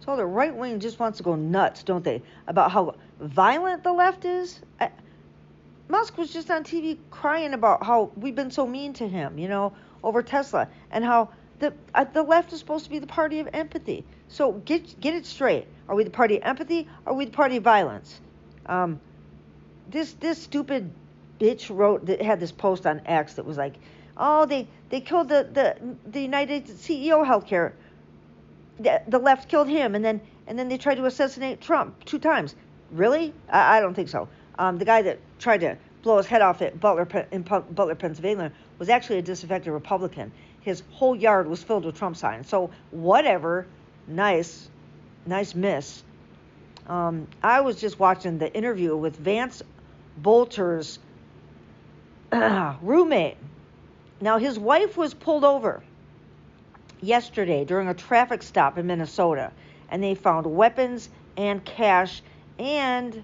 So the right wing just wants to go nuts, don't they? About how violent the left is. Musk was just on TV crying about how we've been so mean to him, over Tesla, and how the left is supposed to be the party of empathy. So get it straight. Are we the party of empathy? Or are we the party of violence? This stupid bitch had this post on X that was like, oh, they killed the United CEO healthcare. The left killed him, and then they tried to assassinate Trump 2 times. Really? I don't think so. The guy that tried to blow his head off at Butler, Pennsylvania, was actually a disaffected Republican. His whole yard was filled with Trump signs. So whatever. Nice miss. I was just watching the interview with Vance Bolter's roommate. Now, his wife was pulled over yesterday during a traffic stop in Minnesota, and they found weapons and cash and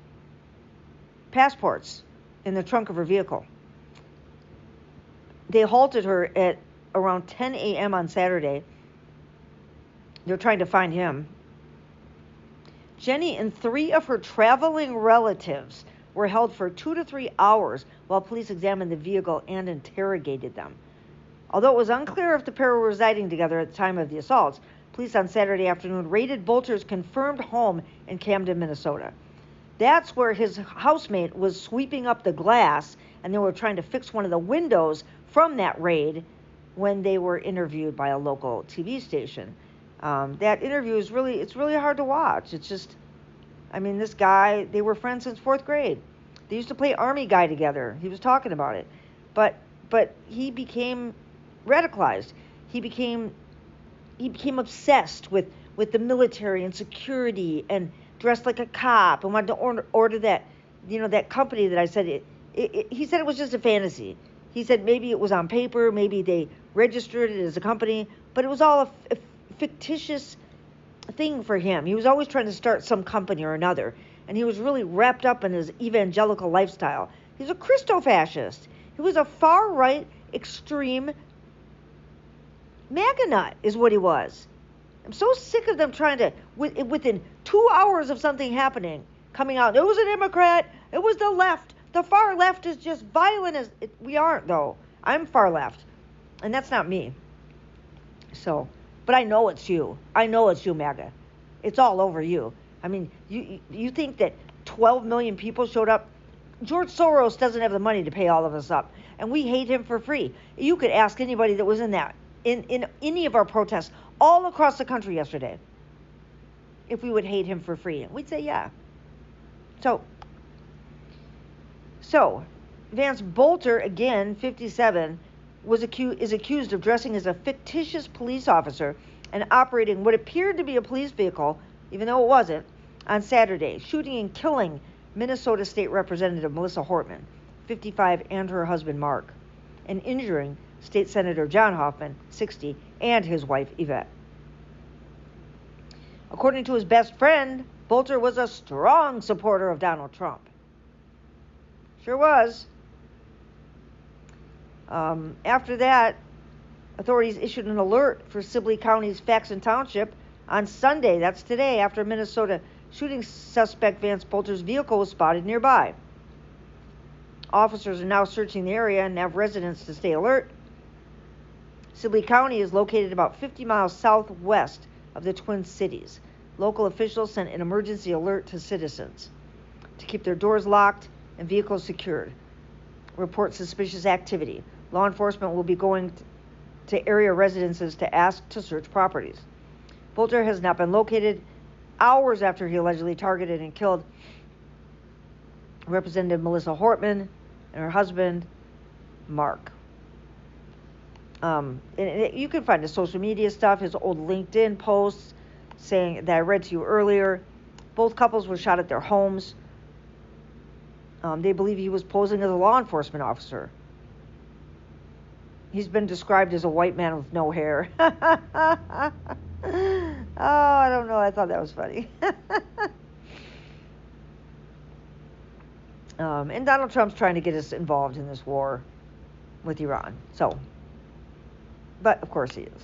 passports in the trunk of her vehicle. They halted her at around 10 a.m. on Saturday. They're trying to find him. Jenny and 3 of her traveling relatives were held for 2 to 3 hours while police examined the vehicle and interrogated them. Although it was unclear if the pair were residing together at the time of the assaults, police on Saturday afternoon raided Bolter's confirmed home in Camden, Minnesota. That's where his housemate was sweeping up the glass, and they were trying to fix one of the windows from that raid when they were interviewed by a local TV station. That interview is really hard to watch. It's just, this guy, they were friends since 4th grade. They used to play Army Guy together. He was talking about it. But he became radicalized. He became obsessed with the military and security and dressed like a cop and wanted to order that, that company that I said he said it was just a fantasy. He said maybe it was on paper, maybe they registered it as a company, but it was all a fictitious thing for him. He was always trying to start some company or another, and he was really wrapped up in his evangelical lifestyle. He's a Christo-fascist. He was a far-right, extreme MAGA nut is what he was. I'm so sick of them trying to, within 2 hours of something happening, coming out, it was a Democrat, it was the left. The far left is just violent as... we aren't, though. I'm far left, and that's not me. So, but I know it's you. I know it's you, MAGA. It's all over you. You think that 12 million people showed up? George Soros doesn't have the money to pay all of us up, and we hate him for free. You could ask anybody that was in any of our protests all across the country yesterday if we would hate him for free. And we'd say, yeah. So Vance Bolter, again, 57, is accused of dressing as a fictitious police officer and operating what appeared to be a police vehicle, even though it wasn't, on Saturday, shooting and killing Minnesota State Representative Melissa Hortman, 55, and her husband Mark, and injuring State Senator John Hoffman, 60, and his wife Yvette. According to his best friend, Bolter was a strong supporter of Donald Trump. Sure was. After that, authorities issued an alert for Sibley County's Faxon Township on Sunday, that's today, after Minnesota shooting suspect Vance Bolter's vehicle was spotted nearby. Officers are now searching the area and have residents to stay alert. Sibley County is located about 50 miles southwest of the Twin Cities. Local officials sent an emergency alert to citizens to keep their doors locked and vehicles secured. Report suspicious activity. Law enforcement will be going to area residences to ask to search properties. Bolter has not been located hours after he allegedly targeted and killed Representative Melissa Hortman and her husband, Mark. And you can find his social media stuff, his old LinkedIn posts saying that I read to you earlier. Both couples were shot at their homes. They believe he was posing as a law enforcement officer. He's been described as a white man with no hair. Oh, I don't know. I thought that was funny. And Donald Trump's trying to get us involved in this war with Iran. But of course he is.